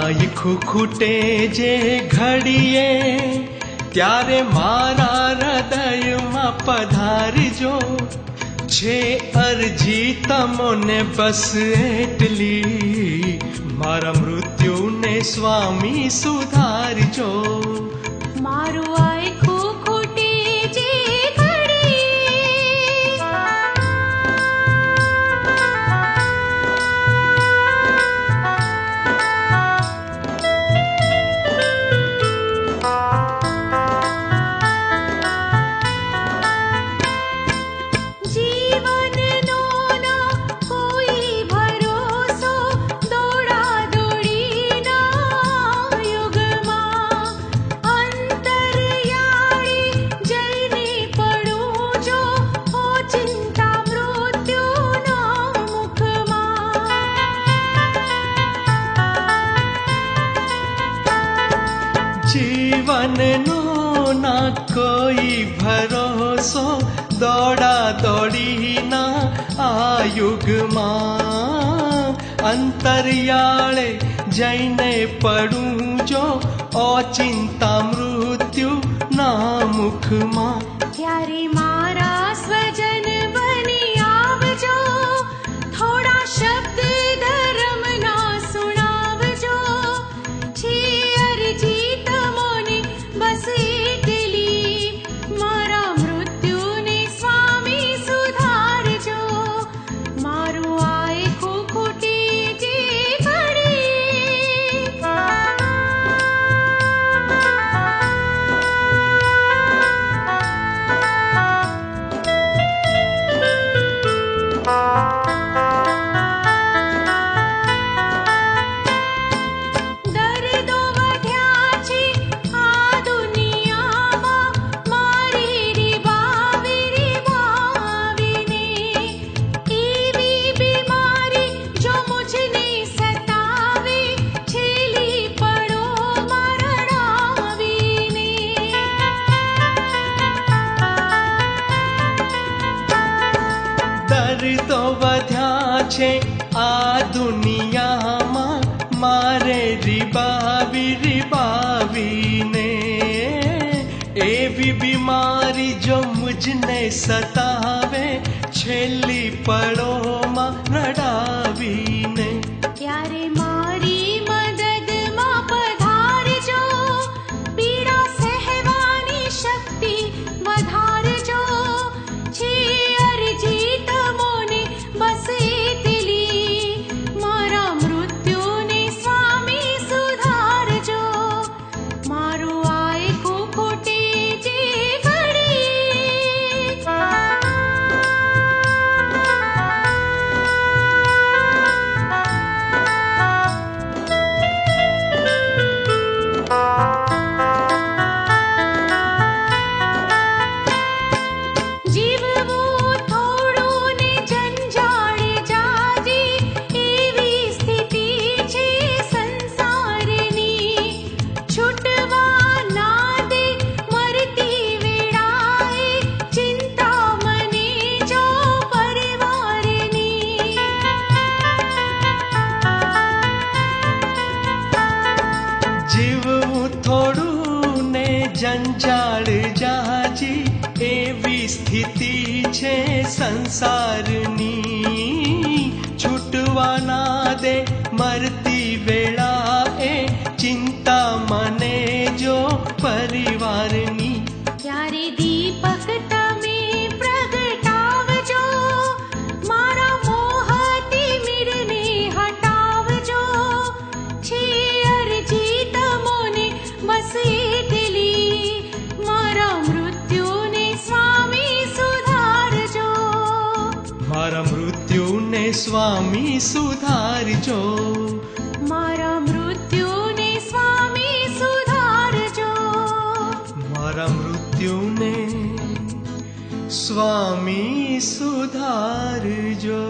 આય ખુખુટે જે ઘડીએ ત્યારે મારા હૃદયમાં પધારજો. છે અરજી તમોને બસ એટલી, મારા મૃત્યુને સ્વામી સુધારજો. મારું આખું ખૂટે જે ઘડીએ, જીવનનો ના કોઈ ભરોસો, દોડા દોડીના યુગમાં અંતરિયાળી જઈને પડું જો, હો ચિંતા મૃત્યુના મુખમાં. જીવનનો ના કોઈ ભરોસો, દોડા દોડીના આ યુગમાં અંતરિયાળે જઈને પડું જો, ઓચિંતા મૃત્યુ ના મુખમાં. ત્યારે મારા સ્વજન બની આવજો, થોડા શબ્દ ધર્મના સુણાવજો. છે અરજી તમોને બસ એટલી, મારા મૃત્યુને સ્વામી સુધારજો. મારું આખું ખૂટે જે ઘડીએ, દર્દો વધ્યા છે આ દુનિયામાં, મારી રીબાવીને એવી બીમારી જો મુझને સતાવે, છેલ્લી પડો મરણાવીને. દર્દો વધ્યા છે આ દુનિયામાં, મારે રીબાવીને એવી બીમારી જો મુझને સતાવે, છેલ્લી પળોમાં રડાવીને. ત્યારે મારી મદદમાં પધારજો, પીડા સહેવાની શક્તિ વધારજો. છે અરજી તમોને બસ એટલી, મારા મૃત્યુને સ્વામી સુધારજો. મારું આખું ખૂટે જે ઘડીએ, જીવવું થોડું ને જંજાળ જાજી, એવી સ્થિતિ છે સંસારની. છૂટવા ના દે મરતી વેળાએ, ચિંતા મને જો પરિવારની. જીવવું થોડું ને જંજાળ જાજી, એવી સ્થિતિ છે સંસારની. છૂટવા ના દે મરતી વેળાએ, ચિંતા મને જો પરિવારની. ત્યારે દીપક તમે પ્રગટાવજો, મારા મોહથી મીરને હટાવજો. છે અરજી તમોને બસ એટલી, મારા મૃત્યુને સ્વામી સુધારજો. મારા મૃત્યુને સ્વામી સુધારજો. મારા મૃત્યુને સ્વામી સુધારજો. મારા મૃત્યુને સ્વામી સુધારજો.